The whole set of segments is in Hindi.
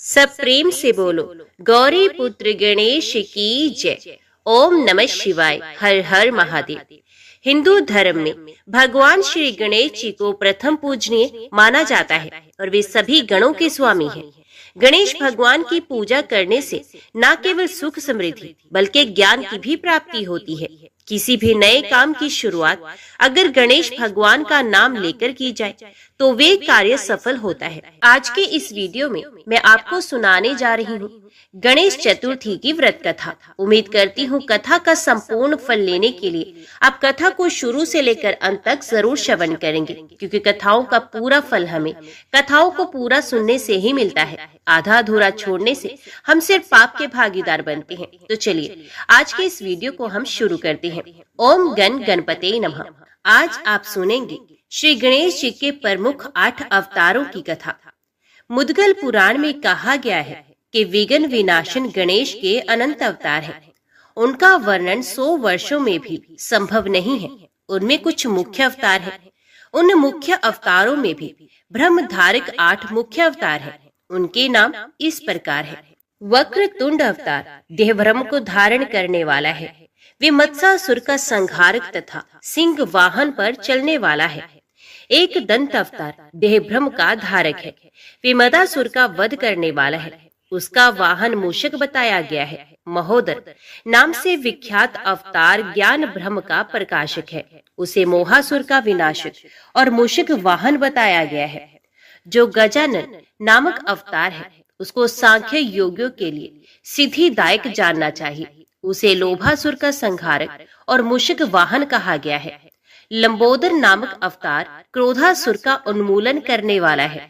सब प्रेम से बोलो गौरी पुत्र गणेश की जय। ओम नमः शिवाय। हर हर महादेव। हिंदू धर्म में भगवान श्री गणेश जी को प्रथम पूजनीय माना जाता है और वे सभी गणों के स्वामी हैं। गणेश भगवान की पूजा करने से न केवल सुख समृद्धि बल्कि ज्ञान की भी प्राप्ति होती है। किसी भी नए काम की शुरुआत अगर गणेश भगवान का नाम लेकर की जाए तो वे कार्य सफल होता है। आज के इस वीडियो में मैं आपको सुनाने जा रही हूँ गणेश चतुर्थी की व्रत कथा। उम्मीद करती हूँ कथा का संपूर्ण फल लेने के लिए आप कथा को शुरू से लेकर अंत तक जरूर श्रवण करेंगे, क्योंकि कथाओं का पूरा फल हमें कथाओं को पूरा सुनने से ही मिलता है। आधा अधूरा छोड़ने से हम सिर्फ पाप के भागीदार बनते हैं। तो चलिए आज के इस वीडियो को हम शुरू करते हैं। ओम गण गणपते नमः। आज आप सुनेंगे श्री गणेश जी के प्रमुख 8 अवतारों की कथा। मुद्गल पुराण में कहा गया है कि विघ्न विनाशन गणेश के अनंत अवतार हैं। उनका वर्णन 100 वर्षों में भी संभव नहीं है। उनमें कुछ मुख्य अवतार हैं। उन मुख्य अवतारों में भी ब्रह्मधारक 8 मुख्य अवतार हैं। उनके नाम इस प्रकार है। वक्रतुंड अवतार देह ब्रह्म को धारण करने वाला है। वे मत्स्यासुर का संहारक तथा सिंह वाहन पर चलने वाला है। एक दंत अवतार देह ब्रह्म का धारक है। वे मदासुर का वध करने वाला है। उसका वाहन मूषक बताया गया है। महोदर नाम से विख्यात अवतार ज्ञान ब्रह्म का प्रकाशक है। उसे मोहासुर का विनाशक और मूषक वाहन बताया गया है। जो गजानन नामक अवतार है उसको सांख्य योगियों के लिए सिद्धिदायक जानना चाहिए। उसे लोभासुर का संहारक और मूषक वाहन कहा गया है। लंबोदर नामक अवतार क्रोधासुर का उन्मूलन करने वाला है।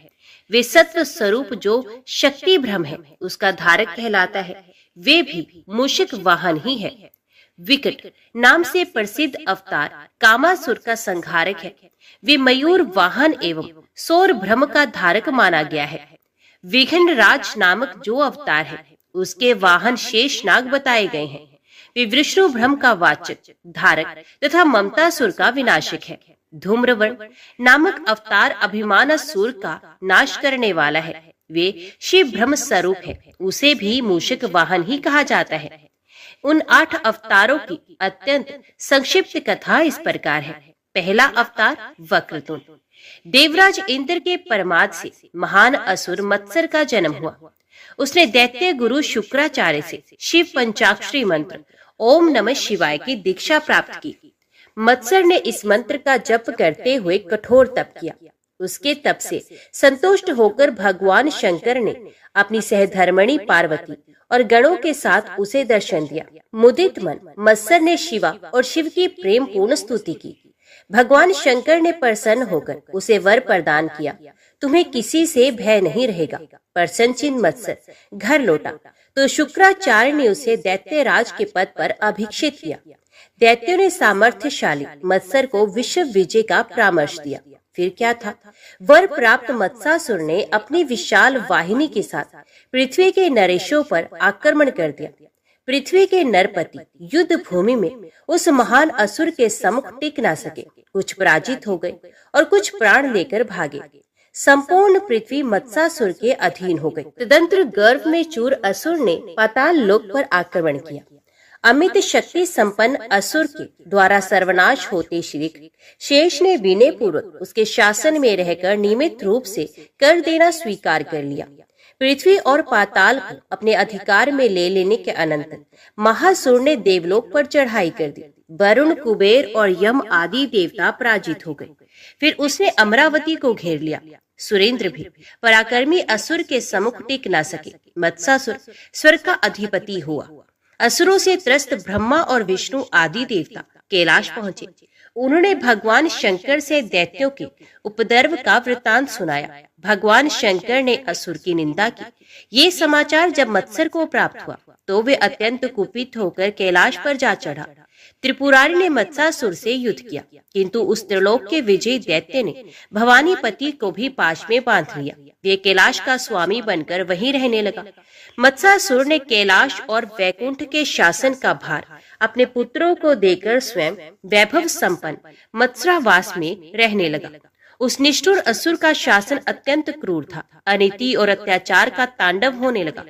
वे सत्व स्वरूप जो शक्ति ब्रह्म है उसका धारक कहलाता है। वे भी मूषक वाहन ही है। विकट नाम से प्रसिद्ध अवतार कामासुर का संहारक है। वे मयूर वाहन एवं सौर ब्रह्म का धारक माना गया है। विघ्न राज नामक जो अवतार है उसके वाहन शेषनाग बताए गए हैं। वे विष्णु ब्रह्म का वाचक धारक तथा ममतासुर का विनाशक है। धूम्रवर्ण नामक अवतार अभिमानासुर का नाश करने वाला है। वे शिव ब्रह्म स्वरूप है। उसे भी मूषक वाहन ही कहा जाता है। उन 8 अवतारों की अत्यंत संक्षिप्त कथा इस प्रकार है। पहला अवतार वक्रतुंड। देवराज इंद्र के प्रमाद से महान असुर मत्सर का जन्म हुआ। उसने दैत्य गुरु शुक्राचार्य से शिव पंचाक्षरी मंत्र ओम नमः शिवाय की दीक्षा प्राप्त की। मत्सर ने इस मंत्र का जप करते हुए कठोर तप किया। उसके तप से संतुष्ट होकर भगवान शंकर ने अपनी सहधर्मणी पार्वती और गणों के साथ उसे दर्शन दिया। मुदित मन मत्सर ने शिवा और शिव की प्रेम पूर्ण स्तुति की। भगवान शंकर ने प्रसन्न होकर उसे वर प्रदान किया, तुम्हें किसी से भय नहीं रहेगा। प्रसन्नचिन मत्सर घर लौटा तो शुक्राचार्य ने उसे दैत्यराज के पद पर अभिषिक्त किया। दैत्यों ने सामर्थ्यशाली मत्सर को विश्व विजय का परामर्श दिया। फिर क्या था? वर प्राप्त मत्स्यासुर ने अपनी विशाल वाहिनी के साथ पृथ्वी के नरेशों पर आक्रमण कर दिया। पृथ्वी के नरपति युद्ध भूमि में उस महान असुर के सम्मुख टिक न सके। कुछ पराजित हो गए और कुछ प्राण लेकर भागे। संपूर्ण पृथ्वी मत्स्यासुर के अधीन हो गई। तदंतर गर्भ में चूर असुर ने पाताल लोक पर आक्रमण किया। अमित शक्ति संपन्न असुर के द्वारा सर्वनाश होते श्री शेष ने विनय पूर्वक उसके शासन में रहकर नियमित रूप से कर देना स्वीकार कर लिया। पृथ्वी और पाताल को अपने अधिकार में ले लेने के अनंतर महासुर ने देवलोक पर चढ़ाई कर दी। वरुण, कुबेर और यम आदि देवता पराजित हो गए। फिर उसने अमरावती को घेर लिया। सुरेंद्र भी पराक्रमी असुर के सम्मुख टिक न सके। मत्स्यासुर स्वर्ग का अधिपति हुआ। असुरों से त्रस्त ब्रह्मा और विष्णु आदि देवता कैलाश पहुंचे। उन्होंने भगवान शंकर से दैत्यों के उपद्रव का वृतांत सुनाया। भगवान शंकर ने असुर की निंदा की। ये समाचार जब मत्सर को प्राप्त हुआ तो वे अत्यंत कुपित होकर कैलाश पर जा चढ़ा। त्रिपुरारी ने मत्स्यासुर से युद्ध किया, किंतु उस त्रिलोक के विजयी दैत्य ने भवानीपति को भी पाश में बांध लिया। वे कैलाश का स्वामी बनकर वहीं रहने लगा। मत्स्यासुर ने कैलाश और वैकुंठ के शासन का भार अपने पुत्रों को देकर स्वयं वैभव संपन्न मत्स्रावास में रहने लगा। उस निष्ठुर असुर का शासन अत्यंत क्रूर था। अनीति और अत्याचार का तांडव होने लगा।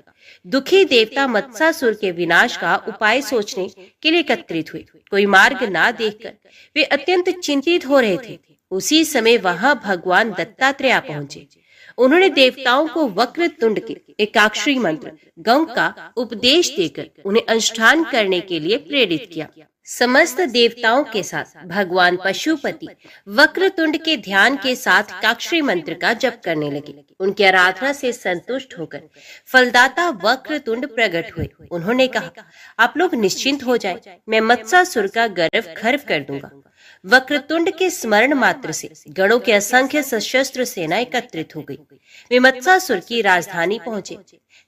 दुखी देवता मत्सासुर के विनाश का उपाय सोचने के लिए एकत्रित हुए। कोई मार्ग ना देखकर वे अत्यंत चिंतित हो रहे थे। उसी समय वहां भगवान दत्तात्रेय पहुंचे। उन्होंने देवताओं को वक्रतुंड के एकाक्षरी मंत्र गं का उपदेश देकर उन्हें अनुष्ठान करने के लिए प्रेरित किया। समस्त देवताओं के साथ भगवान पशुपति वक्रतुंड के ध्यान के साथ एकाक्षरी मंत्र का जप करने लगे। उनकी आराधना से संतुष्ट होकर फलदाता वक्रतुंड प्रकट हुए। उन्होंने कहा, आप लोग निश्चिंत हो जाएं, मैं मत्सासुर का गर्व खर्व कर दूंगा। वक्रतुंड के स्मरण मात्र से गणों के असंख्य सशस्त्र सेना एकत्रित हो गई। वे मत्सासुर की राजधानी पहुंचे।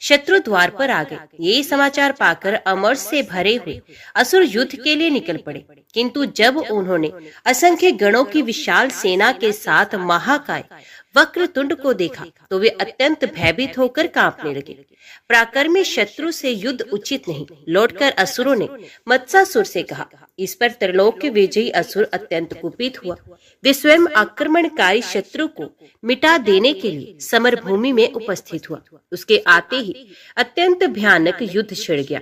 शत्रु द्वार पर आ गए। ये समाचार पाकर अमर्ष से भरे हुए असुर युद्ध के लिए निकल पड़े। किंतु जब उन्होंने असंख्य गणों की विशाल सेना के साथ महाकाय वक्रतुंड को देखा तो वे अत्यंत भयभीत होकर कांपने लगे। पराक्रमी शत्रु से युद्ध उचित नहीं। लौटकर असुरों ने मत्सासुर से कहा। इस पर त्रिलोक के विजयी असुर अत्यंत कुपित हुआ। वे स्वयं आक्रमणकारी शत्रु को मिटा देने के लिए समर भूमि में उपस्थित हुआ। उसके आते ही अत्यंत भयानक युद्ध छिड़ गया।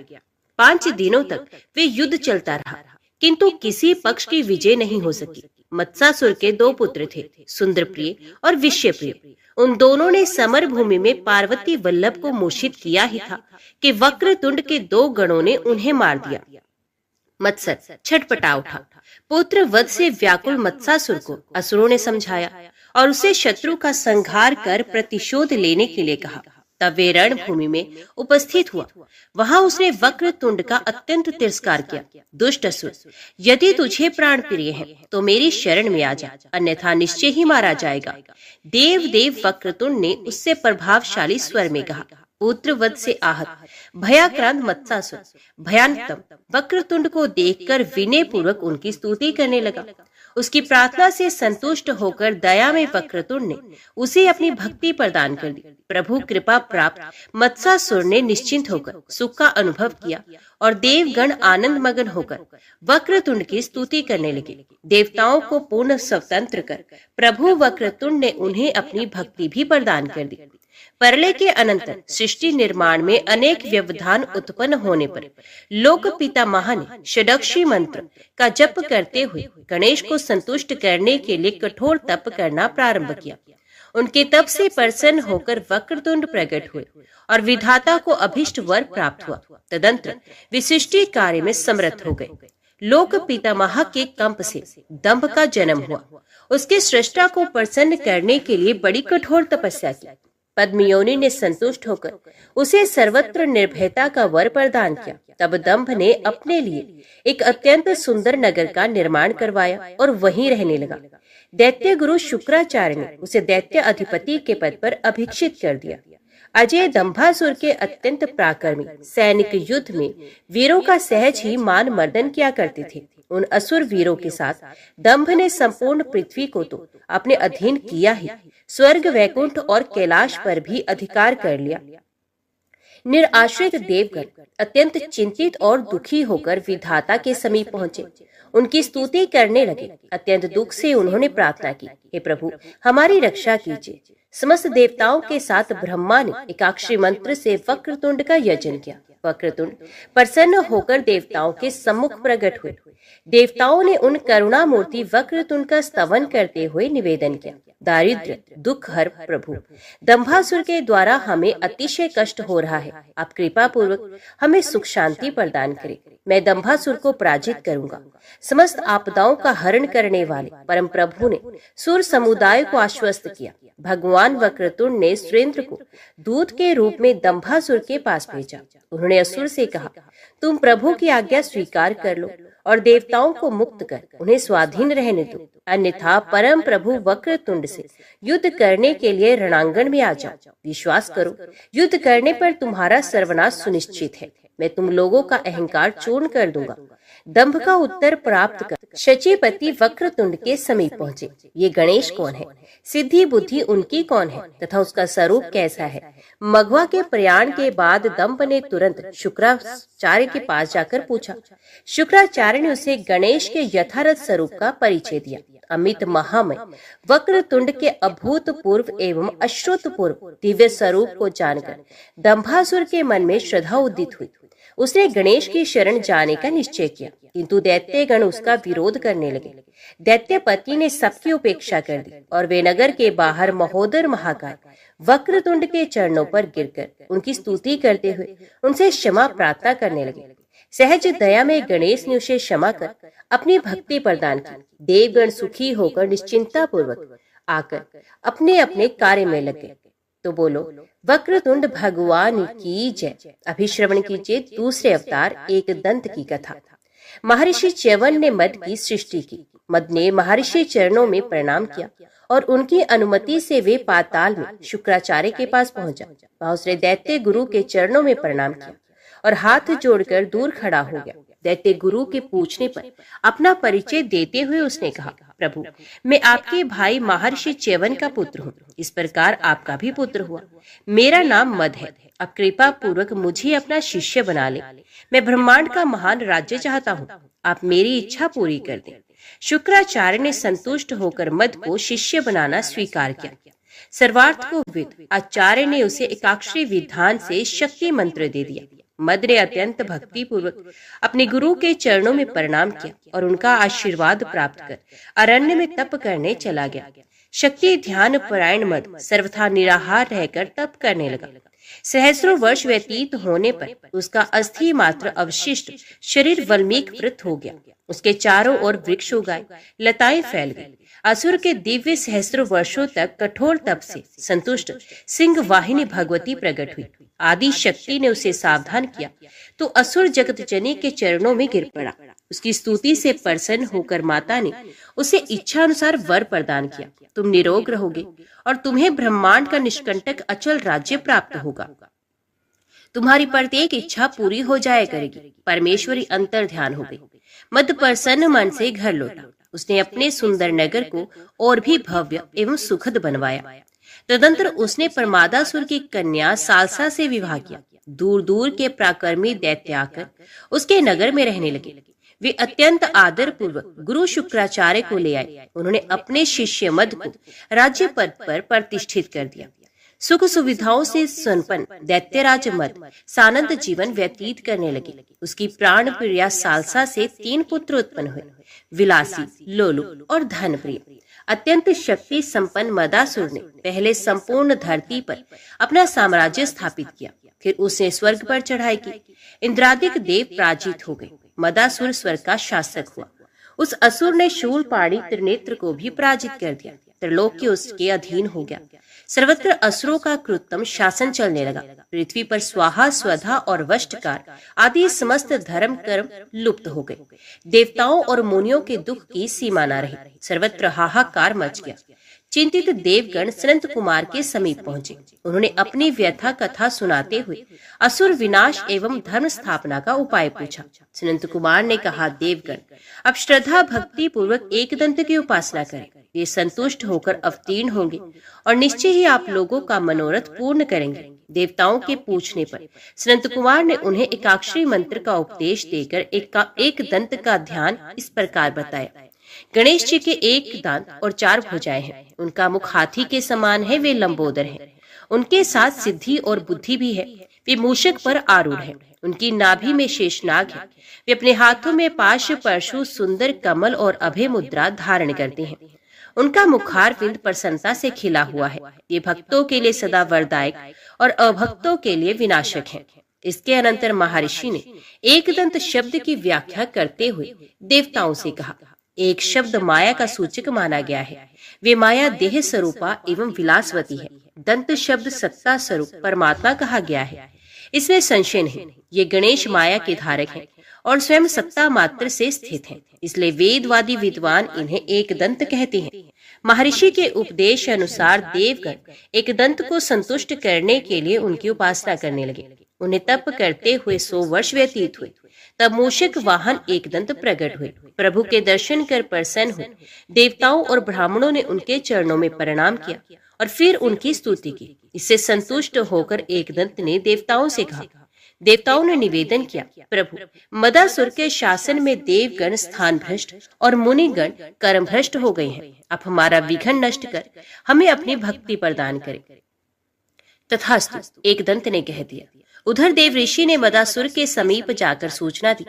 5 दिनों तक वे युद्ध चलता रहा, किंतु किसी पक्ष की विजय नहीं हो सकी। मत्सासुर के 2 पुत्र थे, सुंदरप्रिय और विषयप्रिय। उन दोनों ने समर भूमि में पार्वती वल्लभ को मूर्छित किया ही था कि वक्रतुंड के 2 गणों ने उन्हें मार दिया। मत्सर छटपटा उठा। पुत्र वध से व्याकुल मत्सासुर को असुरों ने समझाया और उसे शत्रु का संहार कर प्रतिशोध लेने के लिए कहा। तब वे रणभूमि में उपस्थित हुआ। वहां उसने वक्रतुंड का अत्यंत तिरस्कार किया। दुष्ट असुर, यदि तुझे प्राण प्रिय है तो मेरी शरण में आ जा, अन्यथा निश्चय ही मारा जाएगा। देव वक्रतुंड ने उससे प्रभावशाली स्वर में कहा। पुत्र वध से आहत भयाक्रांत मत्सासुर भयानकतम वक्रतुंड को देखकर विनय पूर्वक उनकी स्तुति करने लगा। उसकी प्रार्थना से संतुष्ट होकर दया में वक्रतुंड ने उसे अपनी भक्ति प्रदान कर दी। प्रभु कृपा प्राप्त मत्सासुर ने निश्चिंत होकर सुख का अनुभव किया और देवगण आनंद मगन होकर वक्रतुंड की स्तुति करने लगे। देवताओं को पूर्ण स्वतंत्र कर प्रभु वक्रतुंड ने उन्हें अपनी भक्ति भी प्रदान कर दी। प्रलय के अनंतर सृष्टि निर्माण में अनेक व्यवधान उत्पन्न होने पर लोक पितामह ने षडक्षी मंत्र का जप करते हुए गणेश को संतुष्ट करने के लिए कठोर तप करना प्रारंभ किया। उनके तप से प्रसन्न होकर वक्रतुंड प्रकट हुए और विधाता को अभिष्ट वर प्राप्त हुआ। तदंतर वे सृष्टि कार्य में समर्थ हो गए। लोक पितामह के कंप से दंभ का जन्म हुआ। उसके सृष्टा को प्रसन्न करने के लिए बड़ी कठोर तपस्या की। पद्मयोनि ने संतुष्ट होकर उसे सर्वत्र निर्भयता का वर प्रदान किया। तब दंभ ने अपने लिए एक अत्यंत सुंदर नगर का निर्माण करवाया और वहीं रहने लगा। दैत्य गुरु शुक्राचार्य ने उसे दैत्य अधिपति के पद पर अभिषिक्त कर दिया। अजय दंभासुर के अत्यंत पराक्रमी सैनिक युद्ध में वीरों का सहज ही मान मर्दन किया करते थे। उन असुर वीरों के साथ दंभ ने संपूर्ण पृथ्वी को तो अपने अधीन किया ही, स्वर्ग वैकुंठ और कैलाश पर भी अधिकार कर लिया। निराश्रित देवगण अत्यंत चिंतित और दुखी होकर विधाता के समीप पहुंचे। उनकी स्तुति करने लगे। अत्यंत दुख से उन्होंने प्रार्थना की, हे प्रभु हमारी रक्षा कीजिए। समस्त देवताओं के साथ ब्रह्मा ने एकाक्षरी मंत्र से वक्रतुंड का यजन किया। वक्रतुंड प्रसन्न होकर देवताओं के सम्मुख प्रकट हुए। देवताओं ने उन करुणा मूर्ति वक्रतुंड का स्तवन करते हुए निवेदन किया, दारिद्र्य दुख हर प्रभु, दंभासुर के द्वारा हमें अतिशय कष्ट हो रहा है। आप कृपा पूर्वक हमें सुख शांति प्रदान करें। मैं दंभासुर को पराजित करूंगा। समस्त आपदाओं का हरण करने वाले परम प्रभु ने सुर समुदाय को आश्वस्त किया। भगवान वक्रतुंड ने सुरेंद्र को दूत के रूप में दंभासुर के पास भेजा। उन्होंने असुर से कहा, तुम प्रभु की आज्ञा स्वीकार कर लो और देवताओं को मुक्त कर उन्हें स्वाधीन रहने दो, अन्यथा परम प्रभु वक्रतुंड से युद्ध करने के लिए रणांगण में आ जाओ। विश्वास करो, युद्ध करने पर तुम्हारा सर्वनाश सुनिश्चित है। मैं तुम लोगों का अहंकार चूर्ण कर दूंगा। दंभ का उत्तर प्राप्त कर शचीपति वक्रतुंड के समीप पहुंचे। ये गणेश कौन है, सिद्धि बुद्धि उनकी कौन है तथा उसका स्वरूप कैसा है। मघवा के प्रयाण के बाद दंभ ने तुरंत शुक्राचार्य के पास जाकर पूछा। शुक्राचार्य ने उसे गणेश के यथार्थ स्वरूप का परिचय दिया अमित महामय वक्रतुंड के अभूतपूर्व एवं अश्रुतपूर्व दिव्य स्वरूप को जानकर दंभासुर के मन में श्रद्धा उदित हुई। उसने गणेश की शरण जाने का निश्चय किया, किंतु दैत्यगण उसका विरोध करने लगे। दैत्यपति ने सबकी उपेक्षा कर दी और वे नगर के बाहर महोदर महाकाय वक्रतुंड के चरणों पर गिरकर उनकी स्तुति करते हुए उनसे क्षमा प्रार्थना करने लगे। सहज दया में गणेश ने उसे क्षमा कर अपनी भक्ति प्रदान की। देवगण सुखी होकर निश्चिंता पूर्वक आकर अपने अपने कार्य में लग गए। तो बोलो वक्रतुंड भगवान की जय। अभी श्रवण कीजिए दूसरे अवतार एक दंत की कथा। महर्षि च्यवन ने मद की सृष्टि की। मद ने महर्षि चरणों में प्रणाम किया और उनकी अनुमति से वे पाताल में शुक्राचार्य के पास पहुंचा। वहां उसने दैत्य गुरु के चरणों में प्रणाम किया और हाथ जोड़कर दूर खड़ा हो गया। दैत्य गुरु के पूछने पर अपना परिचय देते हुए उसने कहा, प्रभु मैं आपके भाई महर्षि च्यवन का पुत्र हूँ। इस प्रकार आपका भी पुत्र हुआ। मेरा नाम मद है। अब कृपा पूर्वक मुझे अपना शिष्य बना ले। मैं ब्रह्मांड का महान राज्य चाहता हूँ। आप मेरी इच्छा पूरी कर दें। शुक्राचार्य ने संतुष्ट होकर मद को शिष्य बनाना स्वीकार किया। सर्वार्थ को विद आचार्य ने उसे एकाक्षरी विधान से शक्ति मंत्र दे दिया। मद ने अत्यंत भक्ति पूर्वक अपने गुरु के चरणों में प्रणाम किया और उनका आशीर्वाद प्राप्त कर अरण्य में तप करने चला गया। शक्ति ध्यान परायण मद सर्वथा निराहार रहकर तप करने लगा। सहस्रों वर्ष व्यतीत होने पर उसका अस्थि मात्र अवशिष्ट शरीर वल्मीकृत हो गया। उसके चारों ओर वृक्ष उगाए, लताएं फैल गई। असुर के दिव्य सहस्रों वर्षों तक कठोर तप से संतुष्ट सिंह वाहिनी भगवती प्रकट हुई। आदि शक्ति ने उसे सावधान किया तो असुर जगत जनी के चरणों में गिर पड़ा। उसकी स्तुति से प्रसन्न होकर माता ने उसे इच्छा अनुसार वर प्रदान किया। तुम निरोग रहोगे और तुम्हें ब्रह्मांड का निष्कंटक अचल राज्य प्राप्त होगा। तुम्हारी प्रत्येक इच्छा पूरी हो जाया करेगी। परमेश्वरी अंतर ध्यान हो गई। मद प्रसन्न मन से घर लौटा। उसने अपने सुंदर नगर को और भी भव्य एवं सुखद बनवाया। तदंतर उसने प्रमादासुर की कन्या सालसा से विवाह किया। दूर दूर के पराक्रमी दैत्य आकर उसके नगर में रहने लगे। वे अत्यंत आदर पूर्वक गुरु शुक्राचार्य को ले आए। उन्होंने अपने शिष्य मद को राज्य पद पर प्रतिष्ठित कर दिया। सुख सुविधाओं से संपन्न दैत्यराज मद सानंद जीवन व्यतीत करने लगे। उसकी प्राण प्रिया सालसा से 3 पुत्र उत्पन्न हुए, विलासी, लोलु और धनप्रिय। अत्यंत शक्ति संपन्न मदासुर ने पहले संपूर्ण धरती पर अपना साम्राज्य स्थापित किया। फिर उसने स्वर्ग पर चढ़ाई की। इंद्रादिक देव पराजित हो गए। मदासुर स्वर्ग का शासक हुआ। उस असुर ने शूलपाणी त्रिनेत्र को भी पराजित कर दिया। त्रिलोक्य उसके अधीन हो गया। सर्वत्र असुरों का कृत्रिम शासन चलने लगा। पृथ्वी पर स्वाहा स्वधा और वष्टकार आदि समस्त धर्म कर्म लुप्त हो गए। देवताओं और मुनियों के दुख की सीमा न रही। सर्वत्र हाहाकार मच गया। चिंतित देवगण सनंत कुमार के समीप पहुंचे। उन्होंने अपनी व्यथा कथा सुनाते हुए असुर विनाश एवं धर्म स्थापना का उपाय पूछा। सनंत कुमार ने कहा, देवगण अब श्रद्धा भक्ति पूर्वक एकदंत की उपासना करें। वे संतुष्ट होकर अवतीर्ण होंगे और निश्चय ही आप लोगों का मनोरथ पूर्ण करेंगे। देवताओं के पूछने पर सनंत कुमार ने उन्हें एकाक्षरी मंत्र का उपदेश देकर एक दंत का ध्यान इस प्रकार बताया। गणेश जी के 1 दांत और 4 भुजाएं हैं। उनका मुख हाथी के समान है। वे लंबोदर हैं। उनके साथ सिद्धि और बुद्धि भी है। वे मूषक पर आरूढ़ हैं। उनकी नाभि में शेषनाग है। वे अपने हाथों में पाश परशु सुंदर कमल और अभय मुद्रा धारण करते हैं। उनका मुखारविंद प्रसन्नता से खिला हुआ है। ये भक्तों के लिए सदा वरदायक और अभक्तों के लिए विनाशक है। इसके अनंतर महर्षि ने एकदंत शब्द की व्याख्या करते हुए देवताओं से कहा, एक शब्द माया का सूचक माना गया है। वे माया देह स्वरूपा एवं विलासवती है। दंत शब्द सत्ता स्वरूप परमात्मा कहा गया है। इसमें संशय नहीं। ये गणेश माया के धारक हैं और स्वयं सत्ता मात्र से स्थित हैं। इसलिए वेदवादी विद्वान इन्हें एक दंत कहते हैं। महर्षि के उपदेश अनुसार देवगण एक दंत को संतुष्ट करने के लिए उनकी उपासना करने लगे। उन्हें तप करते हुए 100 वर्ष व्यतीत हुए। तब मूषक वाहन एक दंत प्रकट हुए। प्रभु के दर्शन कर प्रसन्न हुए। देवताओं और ब्राह्मणों ने उनके चरणों में प्रणाम किया और फिर उनकी स्तुति की। इससे संतुष्ट होकर एक दंत ने देवताओं से कहा, देवताओं ने निवेदन किया, प्रभु, मदासुर के शासन में देवगण स्थान भ्रष्ट और मुनिगण कर्म भ्रष्ट हो गए हैं। आप हमारा विघ्न नष्ट कर हमें अपनी भक्ति प्रदान करें। तथास्तु, एकदंत ने कह दिया। उधर देव ऋषि ने मदासुर के समीप जाकर सूचना दी।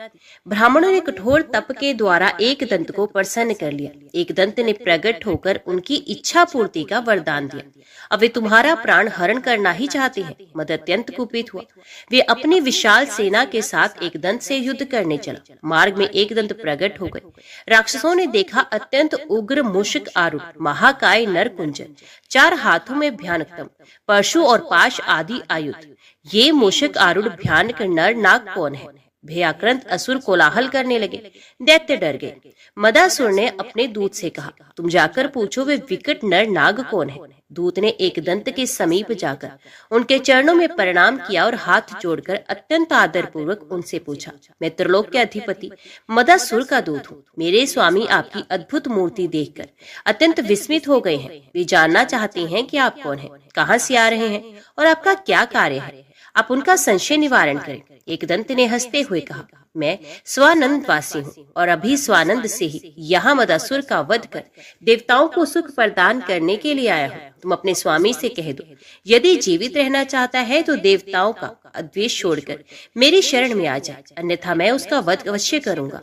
ब्राह्मणों ने कठोर तप के द्वारा एकदंत को प्रसन्न कर लिया। एकदंत ने प्रकट होकर उनकी इच्छा पूर्ति का वरदान दिया। अब वे तुम्हारा प्राण हरण करना ही चाहते हैं। मद अत्यंत कुपित हुआ। वे अपनी विशाल सेना के साथ एकदंत से युद्ध करने चला। मार्ग में एकदंत प्रकट हो गए। राक्षसों ने देखा अत्यंत उग्र मूषक आरूढ़ महाकाय नरकुंजन, 4 हाथों में भयानकतम परशु और पाश आदि आयुध। ये मूषक आरूढ़ भयानक नर नाग कौन है? भयाक्रांत असुर कोलाहल करने लगे। दैत्य डर गए। मदासुर ने अपने दूत से कहा, तुम जाकर पूछो वे विकट नर नाग कौन है। दूत ने एकदंत के समीप जाकर उनके चरणों में प्रणाम किया और हाथ जोड़कर अत्यंत आदर पूर्वक उनसे पूछा, मैं त्रिलोक के अधिपति मदासुर का दूत हूँ। मेरे स्वामी आपकी अद्भुत मूर्ति देखकर अत्यंत विस्मित हो गए हैं। वे जानना चाहते हैं कि आप कौन हैं, कहाँ से आ रहे हैं और आपका क्या कार्य है। आप उनका संशय निवारण करें। एकदंत ने हंसते हुए कहा, मैं स्वानंद वासी हूँ और अभी स्वानंद से ही यहाँ मदासुर का वध कर देवताओं को सुख प्रदान करने के लिए आया हूँ। तुम अपने स्वामी से कह दो, यदि जीवित रहना चाहता है तो देवताओं का द्वेष छोड़कर मेरी शरण में आ जाए, अन्यथा मैं उसका वध अवश्य करूंगा।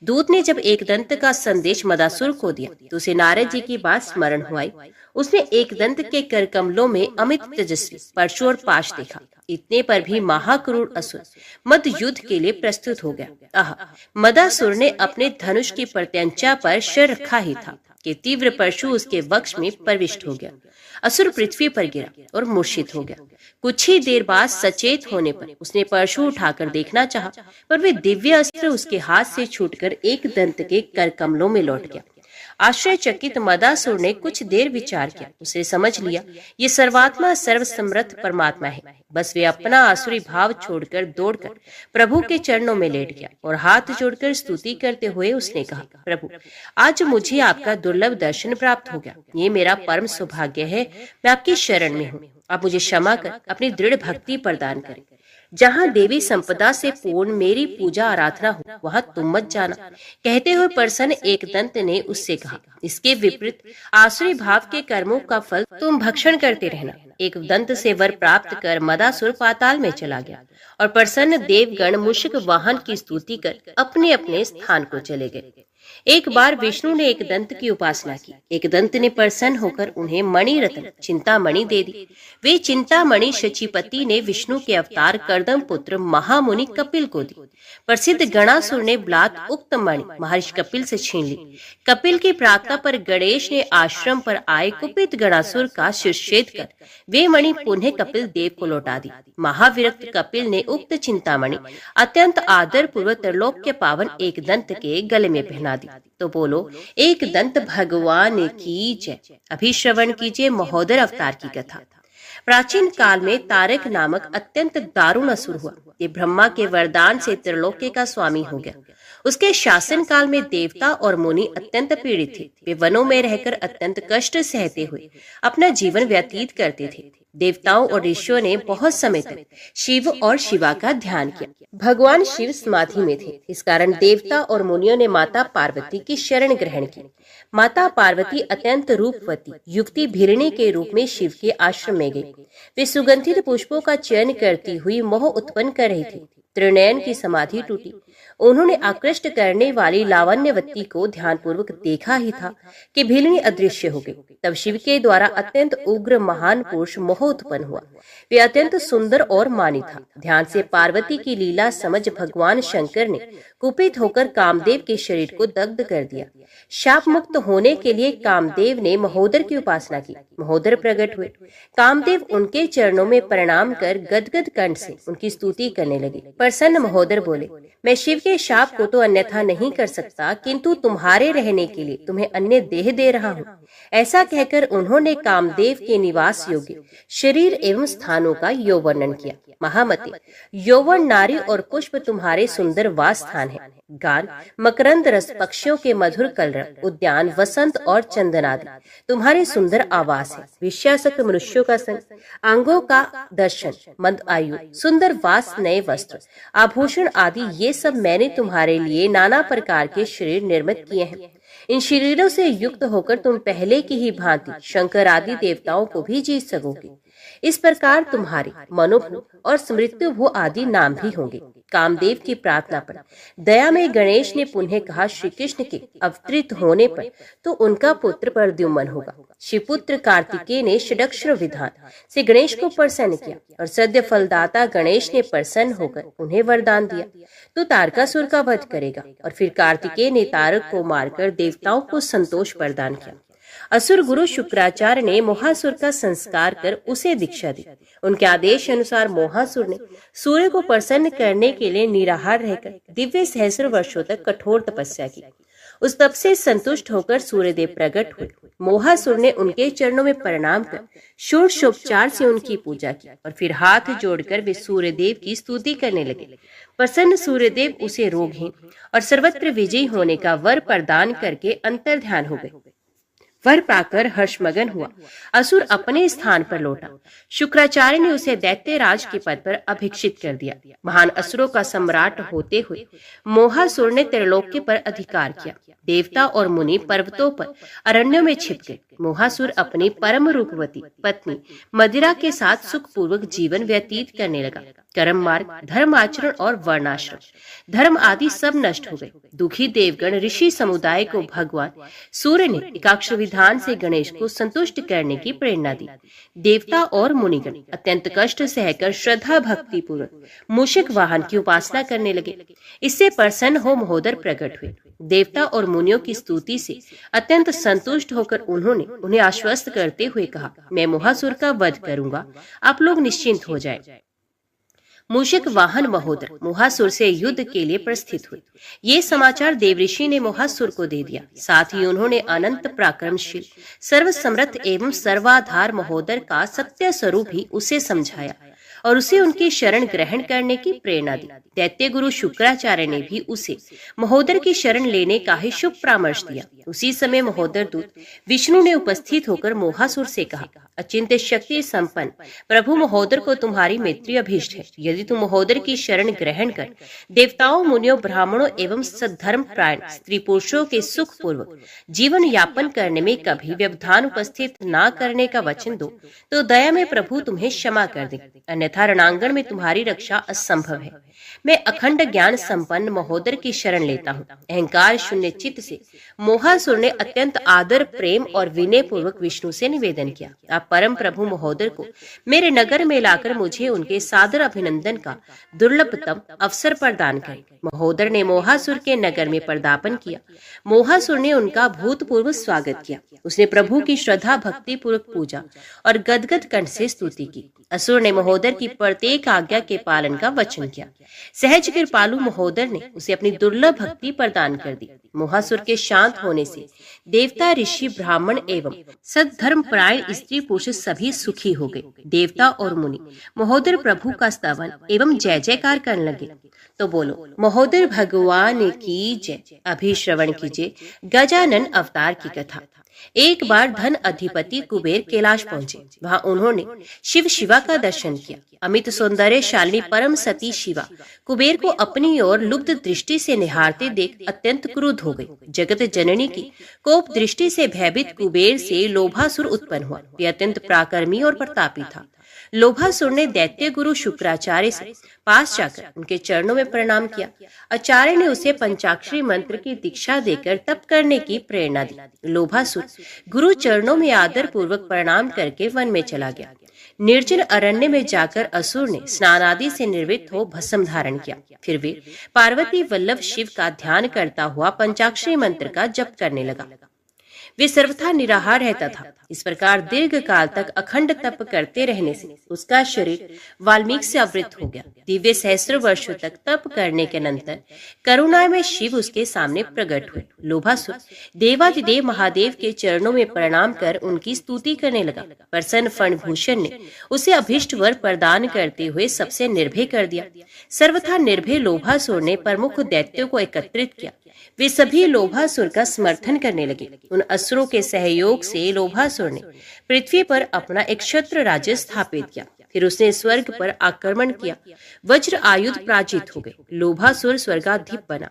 दूत ने जब एकदंत का संदेश मदासुर को दिया तो उसे नारद जी की बात स्मरण हुई। उसने एकदंत के कर कमलों में अमित तेजस्वी परशु और पाश देखा। इतने पर भी महाक्रूर असुर मद युद्ध के लिए प्रस्तुत हो गया। आह, मदासुर ने अपने धनुष की प्रत्यंचा पर शर रखा ही था कि तीव्र परशु उसके वक्ष में प्रविष्ट हो गया। असुर पृथ्वी पर गिरा और मूर्छित हो गया। कुछ ही देर बाद सचेत होने पर उसने परशु उठाकर देखना चाहा, पर वे दिव्य अस्त्र उसके हाथ से छूटकर एकदंत के कर कमलों में लौट गया। आश्चर्यचकित मदासुर ने कुछ देर विचार किया। उसने समझ लिया ये सर्वात्मा सर्वसमर्थ परमात्मा है। बस वे अपना आसुरी भाव छोड़कर दौड़कर प्रभु के चरणों में लेट गया और हाथ जोड़कर स्तुति करते हुए उसने कहा, प्रभु, आज मुझे आपका दुर्लभ दर्शन प्राप्त हो गया। ये मेरा परम सौभाग्य है। मैं आपकी शरण में हूँ। आप मुझे क्षमा कर अपनी दृढ़ भक्ति प्रदान करें। जहाँ देवी संपदा से पूर्ण मेरी पूजा आराधना हो, वहाँ तुम मत जाना। कहते हुए प्रसन्न एकदंत ने उससे कहा, इसके विपरीत आसुरी भाव के कर्मों का फल तुम भक्षण करते रहना। एकदंत से वर प्राप्त कर मदासुर पाताल में चला गया और प्रसन्न देवगण मूषक वाहन की स्तुति कर अपने अपने स्थान को चले गए। एक बार विष्णु ने एकदंत की उपासना की। एकदंत ने प्रसन्न होकर उन्हें मणि रत्न चिंतामणि दे दी। वे चिंतामणि शचीपति ने विष्णु के अवतार कर्दम पुत्र महामुनि कपिल को दी। प्रसिद्ध गणासुर ने ब्लात उक्त मणि महर्षि कपिल से छीन ली। कपिल की प्रार्थना पर गणेश ने आश्रम पर आए कुपित गणासुर का शिरच्छेद कर वे मणि पुनः कपिल देव को लौटा दी। महाविरक्त कपिल ने उक्त चिंतामणि अत्यंत आदर पूर्वक त्रिलोक के पावन एकदंत के गले में पहना दी। तो बोलो, एकदंत भगवान की जय। अभी श्रवण कीजिए महोदर अवतार की कथा। प्राचीन काल में तारक नामक अत्यंत दारुण असुर हुआ। ये ब्रह्मा के वरदान से त्रिलोक का स्वामी हो गया। उसके शासन काल में देवता और मुनि अत्यंत पीड़ित थे। वे वनों में रहकर अत्यंत कष्ट सहते हुए अपना जीवन व्यतीत करते थे। देवताओं और ऋषियों ने बहुत समय तक शिव और शिवा का ध्यान किया। भगवान शिव समाधि में थे। इस कारण देवता और मुनियों ने माता पार्वती की शरण ग्रहण की। माता पार्वती अत्यंत रूपवती युक्ति भिरणी के रूप में शिव के आश्रम में गई। वे सुगंधित पुष्पों का चयन करती हुई मोह उत्पन्न कर रही थी। त्रिनयन की समाधि टूटी। उन्होंने आकृष्ट करने वाली लावण्यवती को ध्यानपूर्वक देखा ही था कि भिलनी अदृश्य हो गई। तब शिव के द्वारा अत्यंत उग्र महान पुरुष मोह उत्पन्न हुआ। वे अत्यंत सुंदर और मानी था। ध्यान से पार्वती की लीला समझ भगवान शंकर ने कुपित होकर कामदेव के शरीर को दग्ध कर दिया। शाप मुक्त होने के लिए कामदेव ने महोदर की उपासना की। महोदर प्रकट हुए। कामदेव उनके चरणों में प्रणाम कर गदगद कंठ से उनकी स्तुति करने लगे। प्रसन्न महोदर बोले, मैं शिव के शाप को तो अन्यथा नहीं कर सकता, किंतु तुम्हारे रहने के लिए तुम्हें अन्य देह दे रहा हूँ। ऐसा कहकर उन्होंने कामदेव के निवास योग्य शरीर एवं स्थानों का यौवर्णन किया। महामते, यौवन नारी और पुष्प तुम्हारे सुंदर वास स्थान है। गान, मकरंद रस, पक्षियों के मधुर कलरव, उद्यान, वसंत और चंदन आदि तुम्हारे सुंदर आवास है। विषयासक्त मनुष्यों का संग, अंगों का दर्शन, मंद आयु, सुंदर वास, नए वस्त्र, आभूषण आदि ये सब मैंने तुम्हारे लिए नाना प्रकार के शरीर निर्मित किए हैं। इन शरीरों से युक्त होकर तुम पहले की ही भांति शंकर आदि देवताओं को भी जीत सकोगे। इस प्रकार तुम्हारे मनोभू और स्मृत्युभू आदि नाम भी होंगे। कामदेव की प्रार्थना पर दया में गणेश ने पुनः कहा, श्री कृष्ण के अवतरित होने पर तो उनका पुत्र प्रद्युम्न होगा। शिवपुत्र कार्तिकेय ने षडक्षर विधान से गणेश को प्रसन्न किया और सद्य फलदाता गणेश ने प्रसन्न होकर उन्हें वरदान दिया, तो तारकासुर का वध करेगा। और फिर कार्तिकेय ने तारक को मारकर देवताओं को संतोष प्रदान किया। असुर गुरु शुक्राचार्य ने मोहासुर का संस्कार कर उसे दीक्षा दी। उनके आदेश अनुसार मोहासुर ने सूर्य को प्रसन्न करने के लिए निराहार रहकर दिव्य सहस्र वर्षों तक कठोर तपस्या की। उस तप से संतुष्ट होकर सूर्यदेव प्रकट हुए। मोहासुर ने उनके चरणों में प्रणाम कर षोडशोपचार से उनकी पूजा की और फिर हाथ जोड़कर वे सूर्यदेव की स्तुति करने लगे। प्रसन्न सूर्यदेव उसे रोगहीन और सर्वत्र विजयी होने का वर प्रदान करके अंतर्ध्यान हो गए। वर पाकर हर्षमगन हुआ। असुर अपने स्थान पर लौटा। शुक्राचार्य ने उसे दैत्यराज के पद पर अभिषिक्त कर दिया। महान असुरों का सम्राट होते हुए मोहासुर ने त्रिलोक्य पर अधिकार किया। देवता और मुनि पर्वतों पर अरण्यों में छिप गए। मोहासुर अपनी परम रूपवती पत्नी मदिरा के साथ सुखपूर्वक जीवन व्यतीत करने लगा। कर्म मार्ग, धर्म आचरण और वर्णाश्रम धर्म आदि सब नष्ट हो गए। दुखी देवगण ऋषि समुदाय को भगवान सूर्य ने एकाक्षर विधान से गणेश को संतुष्ट करने की प्रेरणा दी। देवता और मुनिगण अत्यंत कष्ट सहकर श्रद्धा भक्ति पूर्वक मूषक वाहन की उपासना करने लगे। इससे प्रसन्न हो महोदर प्रकट हुए। देवता और मुनियों की स्तुति से अत्यंत संतुष्ट होकर उन्होंने उन्हें आश्वस्त करते हुए कहा, मैं मोहासुर का वध करूंगा, आप लोग निश्चिंत हो जाएं। मूषक वाहन महोदर मोहासुर से युद्ध के लिए प्रस्थित हुए। ये समाचार देवऋषि ने मोहासुर को दे दिया। साथ ही उन्होंने अनंत पराक्रमशील, सर्वसमर्थ एवं सर्वाधार महोदर का सत्य स्वरूप भी उसे समझाया और उसे उनकी शरण ग्रहण करने की प्रेरणा दी। दैत्य गुरु शुक्राचार्य ने भी उसे महोदर की शरण लेने का ही शुभ परामर्श दिया। उसी समय महोदर दूत विष्णु ने उपस्थित होकर मोहासुर से कहा, अचिंत्य शक्ति संपन्न प्रभु महोदर को तुम्हारी मैत्री अभीष्ट है। यदि तुम महोदर की शरण ग्रहण कर देवताओं, मुनियों, ब्राह्मणों एवं सद्धर्म प्रायण स्त्री पुरुषों के सुख पूर्वक जीवन यापन करने में कभी व्यवधान उपस्थित न करने का वचन दो, तो दया में प्रभु तुम्हें क्षमा कर दे, अन्यथा रणांगण में तुम्हारी रक्षा असंभव है। मैं अखंड ज्ञान संपन्न महोदर की शरण लेता हूँ। अहंकार शून्य चित्त से मोहासुर ने अत्यंत आदर, प्रेम और विनय पूर्वक विष्णु से निवेदन किया, आप परम प्रभु महोदर को मेरे नगर में लाकर मुझे उनके सादर अभिनंदन का दुर्लभतम अवसर प्रदान करें। महोदर ने मोहासुर के नगर में पदार्पण किया। मोहासुर ने उनका भूतपूर्व स्वागत किया। उसने प्रभु की श्रद्धा भक्ति पूर्वक पूजा और गदगद कंठ से स्तुति की। असुर ने महोदर की प्रत्येक आज्ञा के पालन का वचन किया। सहज कृपालु महोदर ने उसे अपनी दुर्लभ भक्ति प्रदान कर दी। मोहासुर के शांत होने से देवता, ऋषि, ब्राह्मण एवं सद्धर्म परायण स्त्री पुरुष सभी सुखी हो गए। देवता और मुनि महोदर प्रभु का स्तवन एवं जय जयकार करने लगे। तो बोलो, महोदर भगवान की जय। अभी श्रवण कीजिए गजानन अवतार की कथा। एक बार धन अधिपति कुबेर कैलाश पहुंचे। वहां उन्होंने शिव शिवा का दर्शन किया। अमित सौंदर्यशालिनी परम सती शिवा कुबेर को अपनी ओर लुब्ध दृष्टि से निहारते देख अत्यंत क्रुद्ध हो गई। जगत जननी की कोप दृष्टि से भयभीत कुबेर से लोभासुर उत्पन्न हुआ। वे अत्यंत पराक्रमी और प्रतापी था। लोभासुर ने दैत्य गुरु शुक्राचार्य से पास जाकर उनके चरणों में प्रणाम किया। आचार्य ने उसे पंचाक्षरी मंत्र की दीक्षा देकर तप करने की प्रेरणा दी। लोभासुर गुरु चरणों में आदर पूर्वक प्रणाम करके वन में चला गया। निर्जन अरण्य में जाकर असुर ने स्नान आदि से निर्वृत्त हो भस्म धारण किया। फिर वे पार्वती वल्लभ शिव का ध्यान करता हुआ पंचाक्षरी मंत्र का जप करने लगा। वे सर्वथा निराहार रहता था। इस प्रकार दीर्घ काल तक अखंड तप करते रहने से उसका शरीर वाल्मीकि से आवृत हो गया। दिव्य सहस्त्र वर्षों तक तप करने के अनंतर करुणामय शिव उसके सामने प्रकट हुए। लोभासुर देवादिदेव महादेव के चरणों में प्रणाम कर उनकी स्तुति करने लगा। प्रसन्न फणभूषण ने उसे अभीष्ट वर प्रदान करते हुए सबसे निर्भय कर दिया। सर्वथा निर्भय लोभासुर ने प्रमुख दैत्यों को एकत्रित किया। वे सभी लोभासुर का समर्थन करने लगे। उन असुरों के सहयोग से लोभासुर ने पृथ्वी पर अपना एक क्षत्र राज्य स्थापित किया। फिर उसने स्वर्ग पर आक्रमण किया। वज्र आयुध पराजित हो गए। लोभासुर स्वर्गाधिप बना।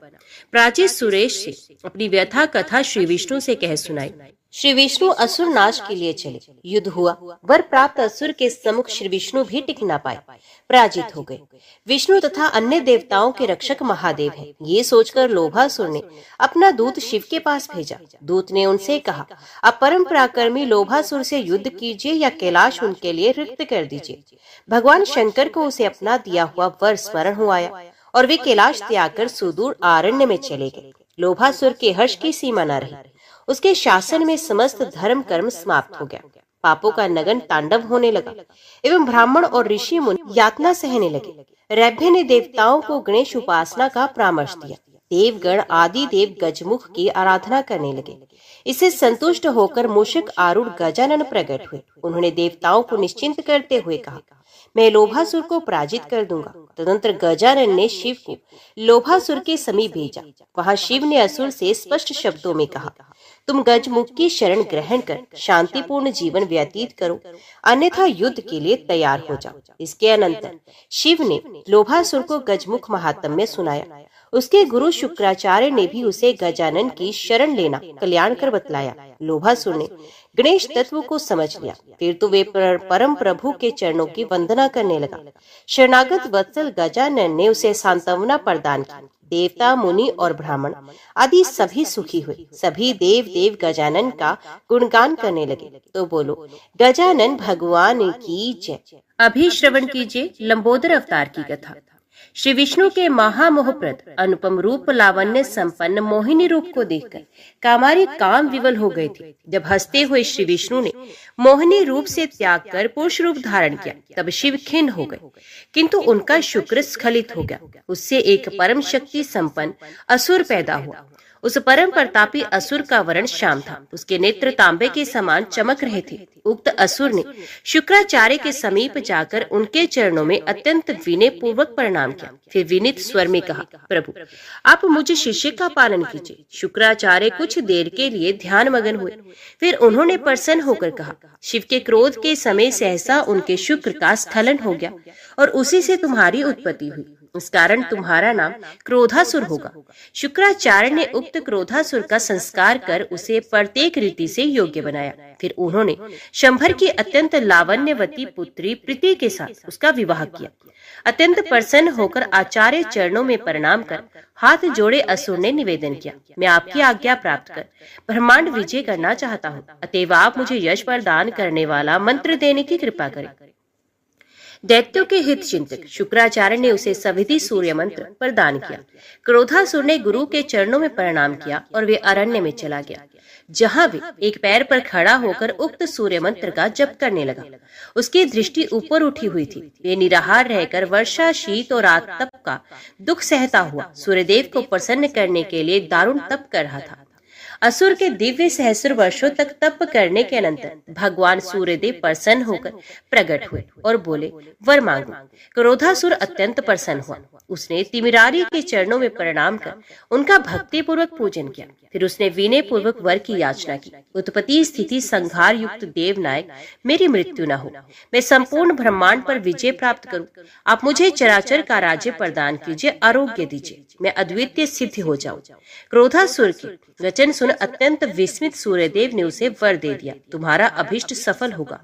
प्राचीन सुरेश से अपनी व्यथा कथा श्री विष्णु से कह सुनाई। श्री विष्णु असुर नाश के लिए चले। युद्ध हुआ। वर प्राप्त असुर के सम्मुख श्री विष्णु भी टिक न पाए, पराजित हो गए। विष्णु तथा अन्य देवताओं के रक्षक महादेव हैं। ये सोचकर लोभासुर ने अपना दूत शिव के पास भेजा। दूत ने उनसे कहा, अब परम पराक्रमी लोभासुर से युद्ध कीजिए या कैलाश उनके लिए रिक्त कर दीजिए। भगवान शंकर को उसे अपना दिया हुआ वर स्मरण हो आया और वे कैलाश त्याग कर सुदूर आरण्य में चले गए। लोभासुर के हर्ष की सीमा न रही। उसके शासन में समस्त धर्म कर्म समाप्त हो गया। पापों का नगन तांडव होने लगा एवं ब्राह्मण और ऋषि मुनि यातना सहने लगे। रैभ्य ने देवताओं को गणेश उपासना का परामर्श दिया। देवगण आदि देव गजमुख की आराधना करने लगे। इससे संतुष्ट होकर मूषक आरूढ़ गजानन प्रकट हुए। उन्होंने देवताओं को निश्चिंत करते हुए कहा, मैं लोभासुर को पराजित कर दूंगा। तदनंतर गजानन ने शिव को लोभासुर के समीप भेजा। वहां शिव ने असुर से स्पष्ट शब्दों में कहा, तुम गजमुख की शरण ग्रहण कर शांतिपूर्ण जीवन व्यतीत करो, अन्यथा युद्ध के लिए तैयार हो जाओ। इसके अनंतर शिव ने लोभासुर को गजमुख महात्म्य सुनाया। उसके गुरु शुक्राचार्य ने भी उसे गजानन की शरण लेना कल्याणकर बतलाया। लोभासुर ने गणेश तत्व को समझ लिया। फिर तो वे परम प्रभु के चरणों की वंदना करने लगा। शरणागत वत्सल गजानन ने उसे सांत्वना प्रदान की। देवता मुनि और ब्राह्मण आदि सभी सुखी हुए। सभी देव गजानन का गुणगान करने लगे। तो बोलो, गजानन भगवान की जय। अभी श्रवण कीजिए लंबोदर अवतार की कथा। श्री विष्णु के महामोहप्रद अनुपम रूप लावण्य संपन्न मोहिनी रूप को देखकर कामारी काम विवल हो गए थे। जब हंसते हुए श्री विष्णु ने मोहिनी रूप से त्याग कर पुरुष रूप धारण किया, तब शिव खिन्न हो गए, किंतु उनका शुक्र स्खलित हो गया। उससे एक परम शक्ति संपन्न असुर पैदा हुआ। उस परम प्रतापी असुर का वर्ण श्याम था। उसके नेत्र तांबे के समान चमक रहे थे। उक्त असुर ने शुक्राचार्य के समीप जाकर उनके चरणों में अत्यंत विनय पूर्वक प्रणाम किया। फिर विनीत स्वर में कहा, प्रभु आप मुझे शिष्य का पालन कीजिए। शुक्राचार्य कुछ देर के लिए ध्यान मगन हुए। फिर उन्होंने प्रसन्न होकर कहा, शिव के क्रोध के समय सहसा उनके शुक्र का स्खलन हो गया और उसी से तुम्हारी उत्पत्ति हुई। इस कारण तुम्हारा नाम क्रोधासुर होगा। शुक्राचार्य ने उक्त क्रोधासुर का संस्कार कर उसे प्रत्येक रीति से योग्य बनाया। फिर उन्होंने शंभर की अत्यंत लावण्यवती पुत्री प्रीति के साथ उसका विवाह किया। अत्यंत प्रसन्न होकर आचार्य चरणों में प्रणाम कर हाथ जोड़े असुर ने निवेदन किया, मैं आपकी आज्ञा प्राप्त कर ब्रह्मांड विजय करना चाहता हूँ, अतएव आप मुझे यश प्रदान करने वाला मंत्र देने की कृपा करें। दैत्यों के हित चिंतक शुक्राचार्य ने उसे सविधि सूर्य मंत्र प्रदान किया। क्रोधासुर ने गुरु के चरणों में प्रणाम किया और वे अरण्य में चला गया, जहां वे एक पैर पर खड़ा होकर उक्त सूर्य मंत्र का जप करने लगा। उसकी दृष्टि ऊपर उठी हुई थी। वे निराहार रहकर वर्षा, शीत और आतप का दुख सहता हुआ सूर्यदेव को प्रसन्न करने के लिए दारुण तप कर रहा था। असुर के दिव्य सहस्र वर्षों तक तप करने के अनंतर भगवान सूर्यदेव प्रसन्न होकर प्रकट हुए और बोले, वर मांगो। क्रोधासुर अत्यंत प्रसन्न हुआ। उसने तिमिरारी के चरणों में प्रणाम कर उनका भक्ति पूर्वक पूजन किया। फिर उसने विनय पूर्वक वर की याचना की, उत्पत्ति स्थिति संहार युक्त देव नायक, मेरी मृत्यु न हो, मैं संपूर्ण ब्रह्मांड पर विजय प्राप्त करूं। आप मुझे चराचर का राज्य प्रदान कीजिए, आरोग्य दीजिए, मैं अद्वितीय सिद्ध हो जाऊं। क्रोधासुर की वचन सुन अत्यंत विस्मित सूर्यदेव ने उसे वर दे दिया, तुम्हारा अभिष्ट सफल होगा।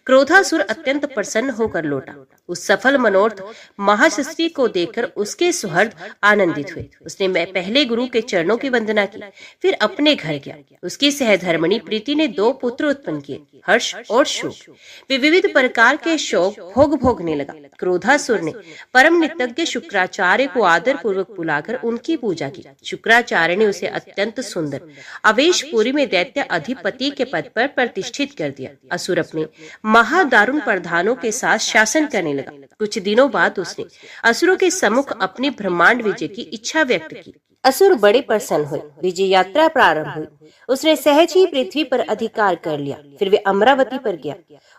क्रोधासुर अत्यंत प्रसन्न होकर लौटा। उस सफल मनोरथ महाशस्त्री को देखकर उसके सुहृद आनंदित हुए। उसने पहले गुरु के चरणों की वंदना की, फिर अपने घर गया। उसकी सहधर्मिणी प्रीति ने 2 पुत्र उत्पन्न किए, हर्ष और शोक। वे विविध प्रकार के शोक भोगने लगा। क्रोधासुर ने परम नितज्ञ शुक्राचार्य को आदर पूर्वक बुलाकर बुलाकर उनकी पूजा की। शुक्राचार्य ने उसे अत्यंत सुंदर अवेशपुरी में दैत्य अधिपति के पद पर प्रतिष्ठित कर दिया। असुर अपने महादारुण प्रधानों के साथ शासन करने लगा। कुछ दिनों बाद उसने असुरों के सम्मुख अपनी ब्रह्मांड विजय की इच्छा व्यक्त की। असुर बड़े प्रसन्न हुए। विजय यात्रा प्रारंभ हुई। उसने सहज ही पृथ्वी पर अधिकार कर लिया। फिर वे अमरावती पर गया।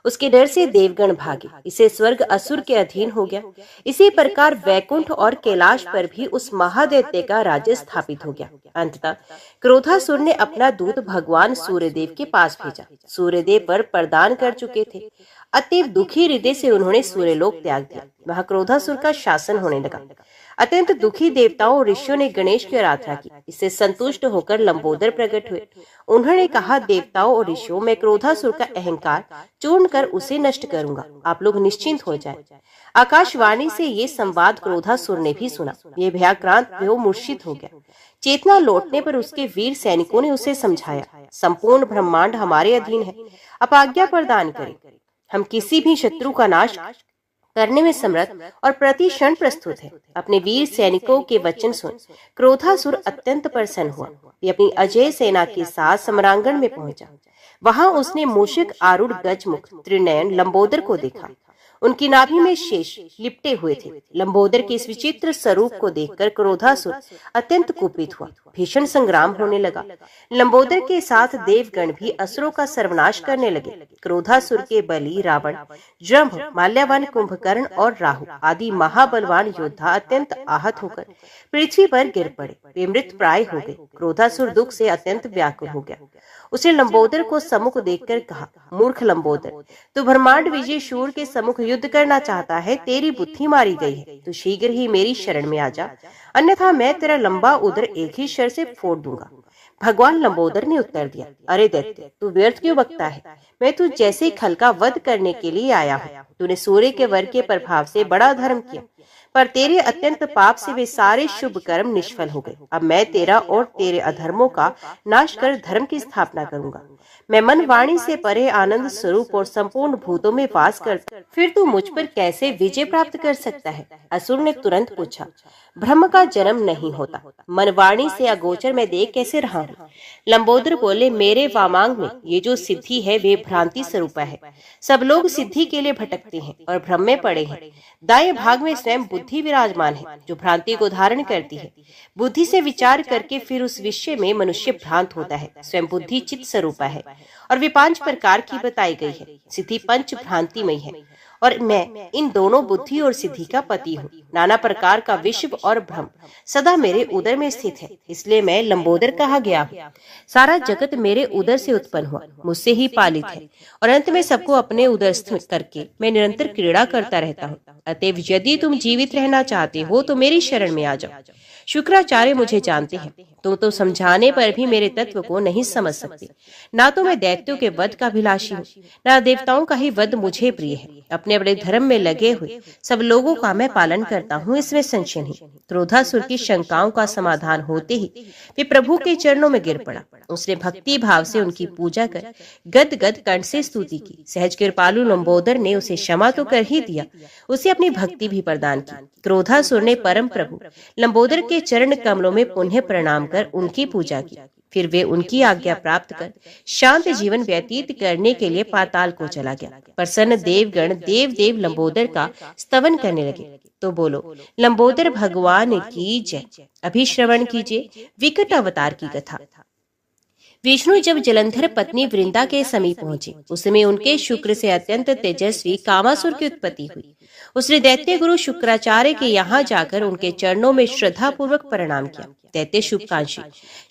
उसके डर से देवगण भागे। इसे स्वर्ग असुर के अधीन हो गया। इसी प्रकार वैकुंठ और कैलाश पर भी उस महादैत्य का राज्य स्थापित हो गया। अंततः क्रोधासुर ने अपना दूत भगवान सूर्यदेव के पास भेजा। सूर्यदेव वर प्रदान कर चुके थे। अतएव दुखी हृदय से उन्होंने सूर्यलोक त्याग दिया। वहां क्रोधासुर का शासन होने लगा। अत्यंत दुखी देवताओं और ऋषियों ने गणेश की आराधना की। इससे संतुष्ट होकर लंबोदर प्रकट हुए। उन्होंने कहा, देवताओं और ऋषियों, मैं क्रोधासुर का अहंकार चूर्ण कर उसे नष्ट करूंगा। आप लोग निश्चिंत हो जाएं। आकाशवाणी से ये संवाद क्रोधासुर ने भी सुना। ये भयाक्रांत मूर्छित हो गया। चेतना लौटने पर उसके वीर सैनिकों ने उसे समझाया, संपूर्ण ब्रह्मांड हमारे अधीन है। आप आज्ञा प्रदान करें। हम किसी भी शत्रु का नाश करने में समर्थ और प्रति क्षण प्रस्तुत है। अपने वीर सैनिकों के वचन सुन क्रोधासुर अत्यंत प्रसन्न हुआ। वे अपनी अजय सेना के साथ सम्रांगण में पहुंचा। वहां उसने मूषक आरूढ़ गजमुख त्रिनयन लंबोदर को देखा। उनकी नाभि में शेष लिपटे हुए थे। लंबोदर के इस विचित्र स्वरूप को देखकर क्रोधासुर अत्यंत कुपित हुआ। भीषण संग्राम होने लगा। लंबोदर के साथ देवगण भी असुरों का सर्वनाश करने लगे। क्रोधासुर के बलि रावण, जम्भ, माल्यावान, कुंभकर्ण और राहु आदि महाबलवान योद्धा अत्यंत आहत होकर पृथ्वी पर गिर पड़े। वे मृत प्राय हो गए। क्रोधासुर दुख से अत्यंत व्याकुल हो गया। उसने लंबोदर को सम्मुख देखकर कहा, मूर्ख लंबोदर, तू ब्रह्मांड विजय शूर के सम्मुख युद्ध करना चाहता है। तेरी बुद्धि मारी गई है। तू शीघ्र ही मेरी शरण में आ जा, अन्यथा मैं तेरा लंबा उदर एक ही शर से फोड़ दूंगा। भगवान लंबोदर ने उत्तर दिया, अरे दैत्य, तू व्यर्थ क्यों बकता है? मैं तू जैसे खल का वध करने के लिए आया हूँ। तूने सूर्य के वर के प्रभाव से बड़ा धर्म किया, पर तेरे अत्यंत पाप से वे सारे शुभ कर्म निष्फल हो गए। अब मैं तेरा और तेरे अधर्मों का नाश कर धर्म की स्थापना करूंगा। मैं मन वाणी से परे आनंद स्वरूप और संपूर्ण भूतों में वास करता, फिर तू मुझ पर कैसे विजय प्राप्त कर सकता है? असुर ने तुरंत पूछा, ब्रह्म का जन्म नहीं होता, मन वाणी से अगोचर मैं देख कैसे रहा हूँ? लंबोदर बोले, मेरे वामांग में ये जो सिद्धि है वे भ्रांति स्वरूप है। सब लोग सिद्धि के लिए भटकते हैं और भ्रम में पड़े हैं। दाएं भाग में स्वयं बुद्धि विराजमान है, जो भ्रांति को धारण करती है। बुद्धि से विचार करके फिर उस विषय में मनुष्य भ्रांत होता है। स्वयं बुद्धि चित्त स्वरूप है और वे 5 प्रकार की बताई गई है। सिद्धि पंच भ्रांतिमय है और मैं इन दोनों बुद्धि और सिद्धि का पति हूँ। नाना प्रकार का विश्व और भ्रम सदा मेरे उदर में स्थित है, इसलिए मैं लंबोदर कहा गया हूँ। सारा जगत मेरे उदर से उत्पन्न हुआ, मुझसे ही पालित है और अंत में सबको अपने उदरस्थ करके मैं निरंतर क्रीड़ा करता रहता हूँ। अतएव यदि तुम जीवित रहना चाहते हो तो मेरी शरण में आ जाओ। शुक्राचार्य मुझे जानते हैं, तुम तो समझाने पर भी मेरे तत्व को नहीं समझ सकते। ना तो मैं दैत्यों के वध का अभिलाषी हूँ, ना देवताओं का ही वध मुझे प्रिय है। अपने अपने धर्म में लगे हुए सब लोगों का मैं पालन करता हूँ, इसमें संशय नहीं। क्रोधासुर की शंकाओं का समाधान होते ही वे प्रभु के चरणों में गिर पड़ा। उसने भक्ति भाव से उनकी पूजा कर गदगद कंठ से स्तुति की। सहज कृपालु लंबोदर ने उसे क्षमा तो कर ही दिया, उसे अपनी भक्ति भी प्रदान की। क्रोधासुर ने परम प्रभु लंबोदर के चरण कमलों में पुनः प्रणाम कर उनकी पूजा की। फिर वे उनकी आज्ञा प्राप्त कर शांत जीवन व्यतीत करने के लिए पाताल को चला गया। प्रसन्न देवगण देव देव लंबोदर का स्तवन करने लगे। तो बोलो, लंबोदर भगवान की जय। अभी श्रवण कीजिए विकट अवतार की कथा। विष्णु जब जलंधर पत्नी वृंदा के समीप पहुंचे, उसमें उनके शुक्र से अत्यंत तेजस्वी कामासुर की उत्पत्ति हुई। उसने दैत्य गुरु शुक्राचार्य के यहाँ जाकर उनके चरणों में श्रद्धा पूर्वक प्रणाम किया। दैत्य शुभकांक्षी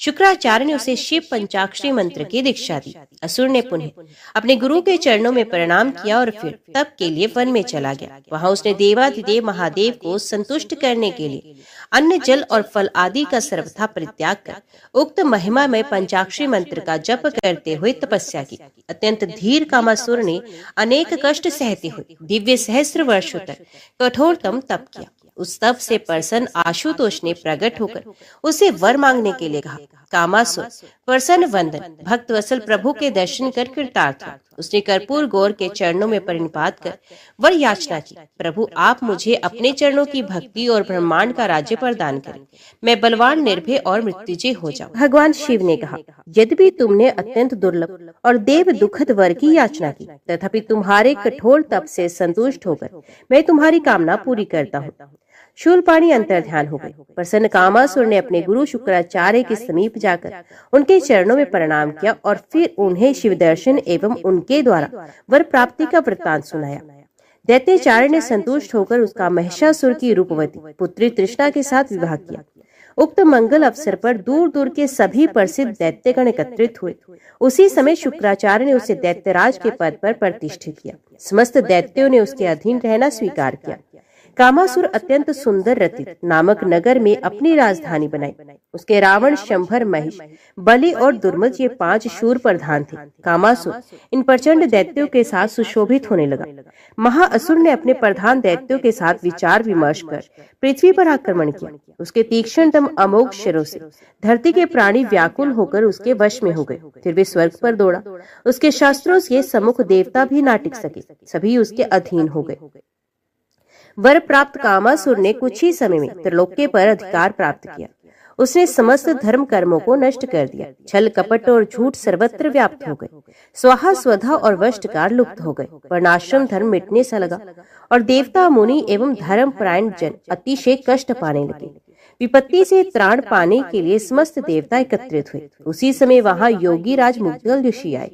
शुक्राचार्य ने उसे शिव पंचाक्षरी मंत्र की दीक्षा दी। असुर ने पुनः अपने गुरु के चरणों में प्रणाम किया और फिर तप के लिए वन में चला गया। वहां उसने देवाधिदेव महादेव को संतुष्ट करने के लिए अन्न जल और फल आदि का सर्वथा परित्याग कर उक्त महिमा में पंचाक्षरी मंत्र का जप करते हुए तपस्या की। अत्यंत धीर कामासुर ने अनेक कष्ट सहते हुए दिव्य सहस्त्र वर्षों तक कठोरतम तप किया। उस तप से प्रसन्न आशुतोष ने प्रकट होकर उसे वर मांगने के लिए कहा। कामासुर प्रसन्न वंदन भक्त वत्सल प्रभु के दर्शन कर कृतार्थ हुआ। उसने कर्पूर गौर के चरणों में प्रणिपात कर वर याचना की, प्रभु आप मुझे अपने चरणों की भक्ति और ब्रह्मांड का राज्य प्रदान करें, मैं बलवान, निर्भय और मृत्युंजय हो जाऊं। भगवान शिव ने कहा, यद्यपि तुमने अत्यंत दुर्लभ और देव दुखद वर की याचना की, तथापि तुम्हारे कठोर तप से संतुष्ट होकर मैं तुम्हारी कामना पूरी करता हूँ। शूलपाणी अंतर्ध्यान हो गई। प्रसन्न कामासुर ने अपने गुरु शुक्राचार्य के समीप जाकर उनके चरणों में प्रणाम किया और फिर उन्हें शिव दर्शन एवं उनके द्वारा वर प्राप्ति का वृत्तांत सुनाया। दैत्याचार्य ने संतुष्ट होकर उसका महिषासुर की रूपवती पुत्री तृष्णा के साथ विवाह किया। उक्त मंगल अवसर पर दूर दूर के सभी प्रसिद्ध दैत्यगण एकत्रित हुए। उसी समय शुक्राचार्य ने उसे दैत्यराज के पद पर प्रतिष्ठित किया। समस्त दैत्यों ने उसके अधीन रहना स्वीकार किया। कामासुर अत्यंत सुंदर रतित नामक नगर में अपनी राजधानी बनाई। उसके रावण, शंभर, महिष, बलि और दुर्मद ये 5 शूर प्रधान थे। कामासुर इन प्रचंड दैत्यों के साथ सुशोभित होने लगा। महाअसुर ने अपने प्रधान दैत्यों के साथ विचार विमर्श कर पृथ्वी पर आक्रमण किया। उसके तीक्ष्णतम अमोघ शरों से धरती के प्राणी व्याकुल होकर उसके वश में हो गए। फिर वे स्वर्ग पर दौड़ा। उसके शास्त्रों से सम्मुख देवता भी ना टिक सके, सभी उसके अधीन हो गए। वर प्राप्त कामासुर ने कुछ ही समय में त्रिलोक्य पर अधिकार प्राप्त किया। उसने समस्त धर्म कर्मों को नष्ट कर दिया। छल, कपट और झूठ सर्वत्र व्याप्त हो गए। स्वाहा, स्वधा और वष्टकार लुप्त हो गए। वर्णाश्रम धर्म मिटने सा लगा और देवता, मुनि एवं धर्मपरायण जन अतिशय कष्ट पाने लगे। विपत्ति से त्राण पाने के लिए समस्त देवता एकत्रित हुए। उसी समय वहां योगी राज मुद्गल ऋषि आए।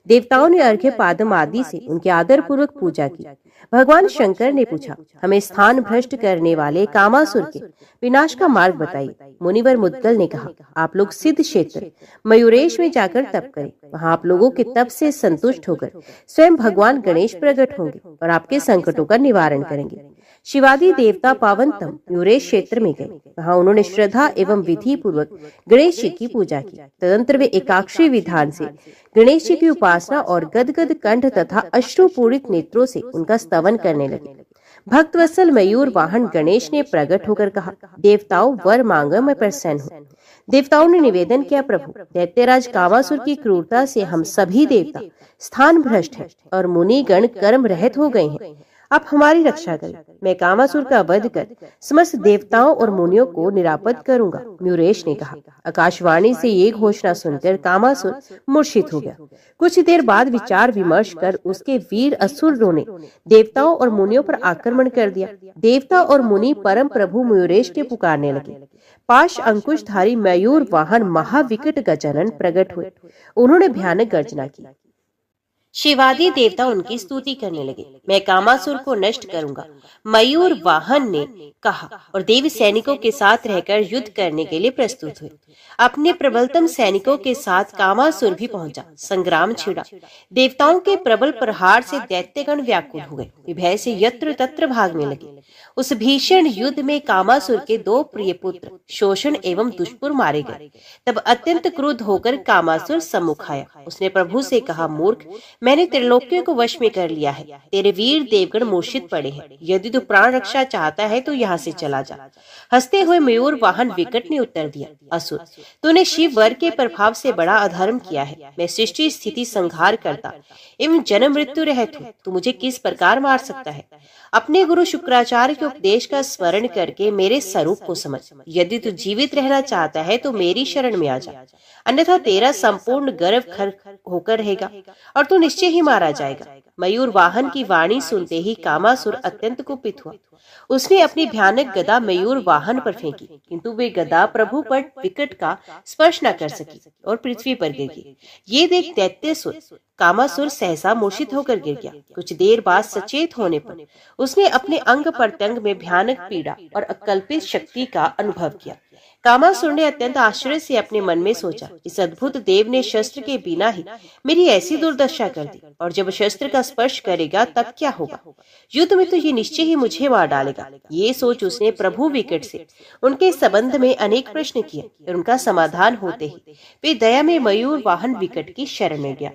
देवताओं ने अर्घ्य पादम आदि से उनकी आदर पूर्वक पूजा की। भगवान शंकर ने पूछा, हमें स्थान भ्रष्ट करने वाले कामासुर के विनाश का मार्ग बताइए। मुनिवर मुद्गल ने कहा, आप लोग सिद्ध क्षेत्र मयूरेश में जाकर तप करें। वहां आप लोगों के तप से संतुष्ट होकर स्वयं भगवान गणेश प्रकट होंगे और आपके संकटों का निवारण करेंगे। शिवादि देवता पावनतम मयूरेश क्षेत्र में गए। वहां उन्होंने श्रद्धा एवं विधि पूर्वक गणेश जी की पूजा की। तदंतर वे एकाक्षी विधान से गणेश जी की उपासना और गदगद कंठ तथा अश्रुपूरित नेत्रों से उनका स्तवन करने लगे। भक्तवत्सल मयूर वाहन गणेश ने प्रकट होकर कहा, देवताओं वर मांगो, मैं प्रसन्न हूँ। देवताओं ने निवेदन किया, प्रभु दैत्यराज कामासुर की क्रूरता से हम सभी देवता स्थान भ्रष्ट हैं और मुनि गण कर्म रहित हो गए हैं। आप हमारी रक्षा करें। मैं कामासुर का वध कर समस्त देवताओं और मुनियों को निरापद करूंगा। मयूरेश ने कहा। आकाशवाणी से ये घोषणा सुनकर कामासुर मूर्छित हो गया। कुछ देर बाद विचार विमर्श कर उसके वीर असुरों ने देवताओं और मुनियों पर आक्रमण कर दिया। देवता और मुनि परम प्रभु मयूरेश के पुकारने लगे। पाश अंकुशधारी मयूर वाहन महाविकट गजानन प्रकट हुए। उन्होंने भयानक गर्जना की। शिवादि देवता उनकी स्तुति करने लगे। मैं कामासुर को नष्ट करूंगा, मयूर वाहन ने कहा और देव सैनिकों के साथ रहकर युद्ध करने के लिए प्रस्तुत हुए। अपने प्रबलतम सैनिकों के साथ कामासुर भी पहुंचा। संग्राम छिड़ा। देवताओं के प्रबल प्रहार से दैत्यगण व्याकुल हो गए। भय से यत्र तत्र भागने लगे। उस भीषण युद्ध में कामासुर के 2 प्रिय पुत्र शोषण एवं दुष्पुर मारे गए। तब अत्यंत क्रुद्ध होकर कामासुर सम्मुख आया। उसने प्रभु से कहा, मूर्ख, मैंने त्रिलोक्य को वश में कर लिया है। तेरे वीर देवगण मूर्छित पड़े हैं। यदि तू प्राण रक्षा चाहता है तो यहाँ से चला जा। हंसते हुए मयूर वाहन विकट ने उत्तर दिया, असुर, तूने शिव वर के प्रभाव से बड़ा अधर्म किया है। मैं सृष्टि स्थिति संहार करता एवं जन्म मृत्यु रहित हूँ। तू मुझे किस प्रकार मार सकता है? अपने गुरु शुक्राचार्य के उपदेश का स्मरण करके मेरे स्वरूप को समझ। यदि तू जीवित रहना चाहता है तो मेरी शरण में आ जा, अन्यथा तेरा संपूर्ण गर्भ खर होकर रहेगा और तू निश्चय ही मारा जाएगा। मयूर वाहन की वाणी सुनते ही कामासुर अत्यंत कुपित हुआ। उसने अपनी भयानक गदा मयूर वाहन पर फेंकी, किंतु वे गदा प्रभु पर विकट का स्पर्श न कर सकी और पृथ्वी पर गिर गई। ये देख दैत्यसुर कामासुर सहसा मूर्छित होकर गिर गया। कुछ देर बाद सचेत होने पर उसने अपने अंग प्रत्यंग में भयानक पीड़ा और अकल्पित शक्ति का अनुभव किया। कामासुर ने अत्यंत आश्चर्य से अपने मन में सोचा, इस अद्भुत देव ने शस्त्र के बिना ही मेरी ऐसी दुर्दशा कर दी, और जब शस्त्र का स्पर्श करेगा तब क्या होगा? युद्ध में तो ये निश्चय ही मुझे मार डालेगा। ये सोच उसने प्रभु विकट से उनके संबंध में अनेक प्रश्न किए और उनका समाधान होते ही वे दया में मयूर वाहन विकट की शरण में गया।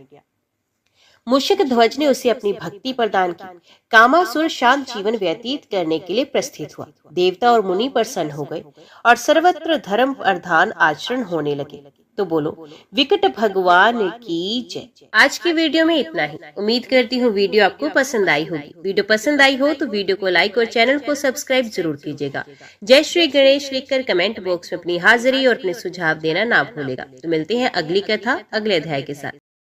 मूषक ध्वज ने उसे अपनी भक्ति प्रदान की। कामासुर शांत जीवन व्यतीत करने के लिए प्रस्थित हुआ। देवता और मुनि प्रसन्न हो गए और सर्वत्र धर्म प्रधान आचरण होने लगे। तो बोलो विकट भगवान की जय। आज की वीडियो में इतना ही। उम्मीद करती हूँ वीडियो आपको पसंद आई होगी। वीडियो पसंद आई हो तो वीडियो को लाइक और चैनल को सब्सक्राइब जरूर कीजिएगा। जय श्री गणेश लिखकर कमेंट बॉक्स में अपनी हाजिरी और अपने सुझाव देना ना भूलेगा। तो मिलते हैं अगली कथा अगले अध्याय के साथ।